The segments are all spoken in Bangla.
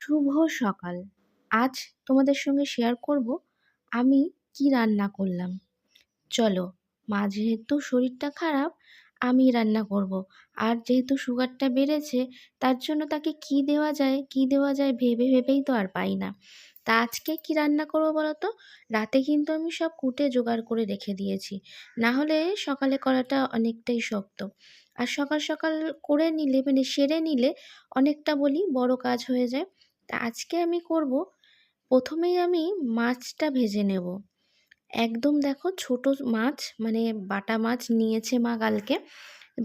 শুভ সকাল। আজ তোমাদের সঙ্গে শেয়ার করব আমি কি রান্না করলাম। চলো, মা যেহেতু শরীরটা খারাপ, আমি রান্না করব। আর যেহেতু সুগারটা বেড়েছে, তার জন্য তাকে কি দেওয়া যায় ভেবেই তো আর পাই না। তা আজকে কি রান্না করবো বলো তো? রাতে কিন্তু আমি সব কুটে জোগাড় করে রেখে দিয়েছি, না হলে সকালে করাটা অনেকটাই শক্ত। আর সকাল সকাল করে নিলে মানে সেরে নিলে অনেকটা বলি বড় কাজ হয়ে যায়। তা আজকে আমি করব, প্রথমেই আমি মাছটা ভেজে নেব। একদম দেখো ছোট মাছ, মানে বাটা মাছ নিয়েছে মা কালকে।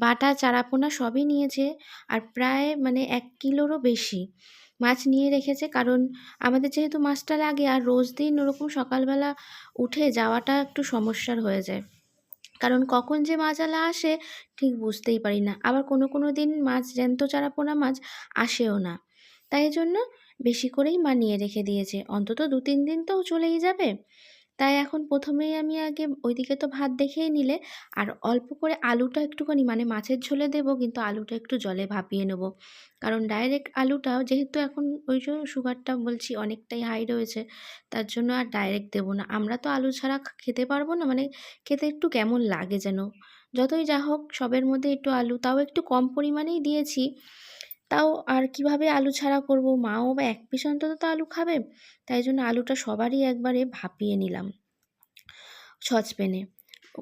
বাটা চারাপোনা সবই নিয়েছে। আর প্রায় মানে 1 কিলোরও বেশি মাছ নিয়ে রেখেছে, কারণ আমাদের যেহেতু মাছটা লাগে আর রোজ দিন ওরকম সকালবেলা উঠে যাওয়াটা একটু সমস্যার হয়ে যায়। কারণ কখন যে মাছওয়ালা আসে ঠিক বুঝতেই পারি না। আবার কোনো কোনো দিন মাছ জ্যান্ত চারাপোনা মাছ আসেও না। তাই জন্য বেশি করেই মা নিয়ে রেখে দিয়েছে, অন্তত 2-3 দিন তো চলেই যাবে। তাই এখন প্রথমেই আমি আগে ওইদিকে তো ভাত দেখেই নিলে, আর অল্প করে আলুটা একটুখানি মানে মাছের ঝোলে দেবো, কিন্তু আলুটা একটু জলে ভাপিয়ে নেবো। কারণ ডাইরেক্ট আলুটা যেহেতু এখন ওই যে সুগারটা বলছি অনেকটাই হাই রয়েছে, তার জন্য আর ডাইরেক্ট দেবো না। আমরা তো আলু ছাড়া খেতে পারবো না, মানে খেতে একটু কেমন লাগে যেন। যতই যা হোক সবের মধ্যে একটু আলু, তাও একটু কম পরিমাণেই দিয়েছি। তাও আর কিভাবে আলু ছাড়া করব, মাও বা 1 পিস অন্তত তো আলু খাবে। তাই জন্য আলুটা সবারই একবারে ভাপিয়ে নিলাম সসপ্যানে।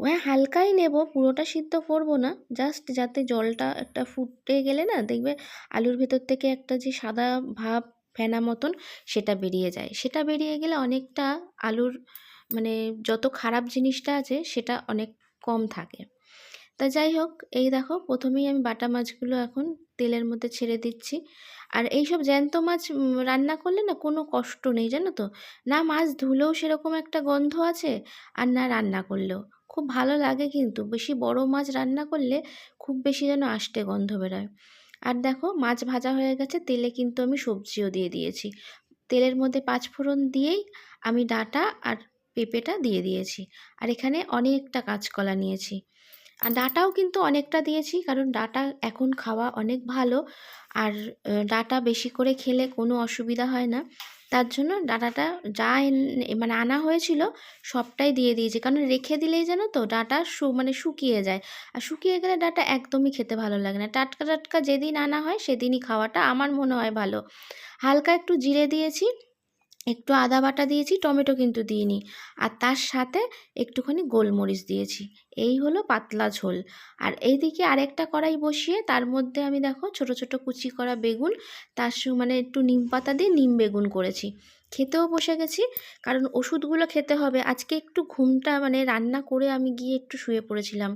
হ্যাঁ, হালকাই নেব, পুরোটা সিদ্ধ করব না, জাস্ট যাতে জলটা একটা ফুটে গেলে না দেখবে আলুর ভেতর থেকে একটা যে সাদা ভাব ফেনা মতন সেটা বেরিয়ে যায়। সেটা বেরিয়ে গেলে অনেকটা আলুর মানে যত খারাপ জিনিসটা আছে সেটা অনেক কম থাকে। তা যাই হোক, এই দেখো প্রথমেই আমি বাটা মাছগুলো এখন তেলের মধ্যে ছেড়ে দিচ্ছি। আর এইসব জ্যান্ত মাছ রান্না করলে না কোনো কষ্ট নেই, জানো তো। না মাছ ধুলেও সেরকম একটা গন্ধ আছে, আর না রান্না করলেও খুব ভালো লাগে। কিন্তু বেশি বড় মাছ রান্না করলে খুব বেশি যেন আষ্টে গন্ধ বেরোয়। আর দেখো মাছ ভাজা হয়ে গেছে, তেলে কিন্তু আমি সবজিও দিয়ে দিয়েছি। তেলের মধ্যে 5 ফোড়ন দিয়েই আমি ডাঁটা আর পেঁপেটা দিয়ে দিয়েছি। আর এখানে অনেকটা কাঁচকলা নিয়েছি। আর ডাঁটাও কিন্তু অনেকটা দিয়েছি, কারণ ডাঁটা এখন খাওয়া অনেক ভালো। আর ডাঁটা বেশি করে খেলে কোনো অসুবিধা হয় না। তার জন্য ডাঁটাটা যা মানে আনা হয়েছিল সবটাই দিয়ে দিয়েছি, কারণ রেখে দিলেই যেন তো ডাঁটা মানে শুকিয়ে যায়। আর শুকিয়ে গেলে ডাঁটা একদমই খেতে ভালো লাগে না। টাটকা টাটকা যেদিন আনা হয় সেদিনই খাওয়াটা আমার মনে হয় ভালো। হালকা একটু জিরে দিয়েছি, একটু আদা বাটা দিয়েছি, টমেটো কিন্তু দিইনি। আর তার সাথে একটুখানি গোলমরিচ দিয়েছি। এই হলো পাতলা ঝোল। আর এইদিকে আরেকটা কড়াই বসিয়ে তার মধ্যে আমি দেখো ছোট ছোট কুচি করা বেগুন, তার সঙ্গে মানে একটু নিম পাতা দিয়ে নিম বেগুন করেছি। খেতেও বসে গেছি, কারণ ওষুধগুলো খেতে হবে। আজকে একটু ঘুমটা মানে রান্না করে আমি গিয়ে একটু শুয়ে পড়েছিলাম,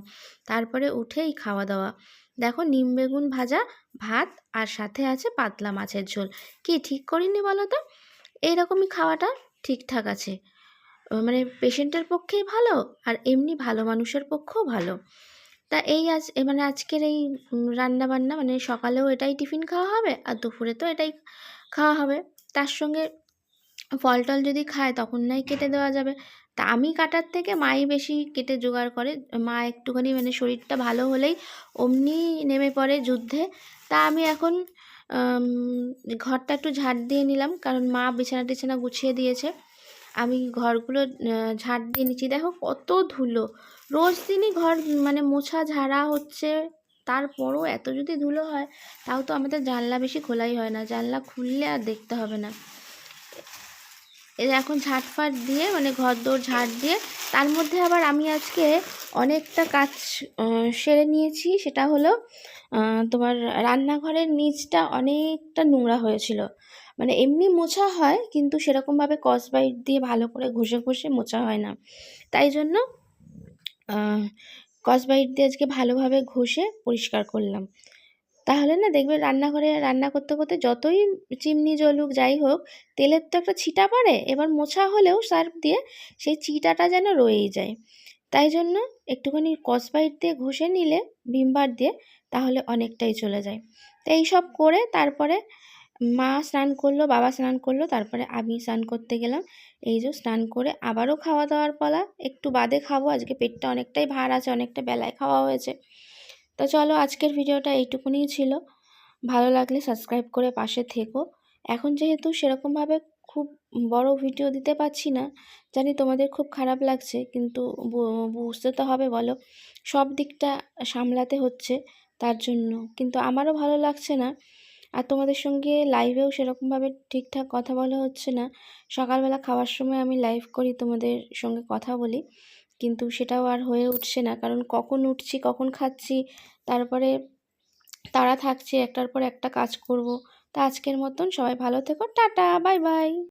তারপরে উঠেই খাওয়া দাওয়া। দেখো নিম বেগুন ভাজা, ভাত, আর সাথে আছে পাতলা মাছের ঝোল। কি ঠিক করিনি বলো তো? এইরকমই খাওয়াটা ঠিকঠাক আছে। মানে পেশেন্টের পক্ষেই ভালো, আর এমনি ভালো মানুষের পক্ষেও ভালো। তা এই মানে আজকের এই রান্না বান্না, মানে সকালেও এটাই টিফিন খাওয়া হবে আর দুপুরে তো এটাই খাওয়া হবে। তার সঙ্গে ফল টল যদি খায় তখন নয় কেটে দেওয়া যাবে। তা আমি কাটার থেকে মাই বেশি কেটে জোগাড় করে। মা একটুখানি মানে শরীরটা ভালো হলেই অমনি নেমে পড়ে যুদ্ধে। তা আমি এখন আম ঘরটা একটু ঝাড় দিয়ে নিলাম, কারণ মা বিছানা টিছানা গুছিয়ে দিয়েছে। আমি ঘরগুলো ঝাড় দিয়ে নিচ্ছি। দেখো কত ধুলো, রোজ দিনই ঘর মানে মোছা ঝাড়া হচ্ছে, তারপরও এত যদি ধুলো হয়। তাও তো আমাদের জানলা বেশি খোলাই হয় না, জানলা খুললে আর দেখতে হবে না। এই যে এখন ঝাঁটফাট দিয়ে মানে ঘরদোর ঝাড় দিয়ে, তার মধ্যে আবার আমি আজকে অনেকটা কাজ সেরে নিয়েছি। সেটা হলো তোমার রান্নাঘরের নিচটা অনেকটা নোংরা হয়েছিল। মানে এমনি মোছা হয়, কিন্তু সেরকমভাবে স্কচব্রাইট দিয়ে ভালো করে ঘষে ঘষে মোছা হয় না। তাই জন্য স্কচব্রাইট দিয়ে আজকে ভালোভাবে ঘষে পরিষ্কার করলাম। তাহলে না দেখবে রান্নাঘরে রান্না করতে করতে যতই চিমনি জ্বলুক যাই হোক, তেলের তো একটা ছিটা পড়ে। এবার মোছা হলেও সার্ফ দিয়ে সেই ছিটাটা যেন রয়েই যায়। তাই জন্য একটুখানি স্কচব্রাইট দিয়ে ঘষে নিলে, ভিম বার দিয়ে, তাহলে অনেকটাই চলে যায়। তো এইসব করে তারপরে মা স্নান করলো, বাবা স্নান করলো, তারপরে আমি স্নান করতে গেলাম। এই যে স্নান করে আবারও খাওয়া দাওয়ার পালা, একটু বাদে খাবো। আজকে পেটটা অনেকটাই ভার আছে, অনেকটা বেলায় খাওয়া হয়েছে। তো চলো, আজকের ভিডিওটা এইটুকুনিই ছিল। ভালো লাগলে সাবস্ক্রাইব করে পাশে থেকো। এখন যেহেতু সেরকমভাবে খুব বড় ভিডিও দিতে পারছি না, জানি তোমাদের খুব খারাপ লাগছে, কিন্তু বুঝতে তো হবে বলো, সব দিকটা সামলাতে হচ্ছে তার জন্য। কিন্তু আমারও ভালো লাগছে না, আর তোমাদের সঙ্গে লাইভেও সেরকমভাবে ঠিকঠাক কথা বলা হচ্ছে না। সকালবেলা খাওয়ার সময় আমি লাইভ করি, তোমাদের সঙ্গে কথা বলি, কিন্তু সেটাও আর হয়ে উঠছে না, কারণ কখন উঠছি কখন খাচ্ছি, তারপরে তাড়া থাকছে, একটার পর একটা কাজ করব। তা আজকের মতন সবাই ভালো থেকো, টাটা, বাই বাই।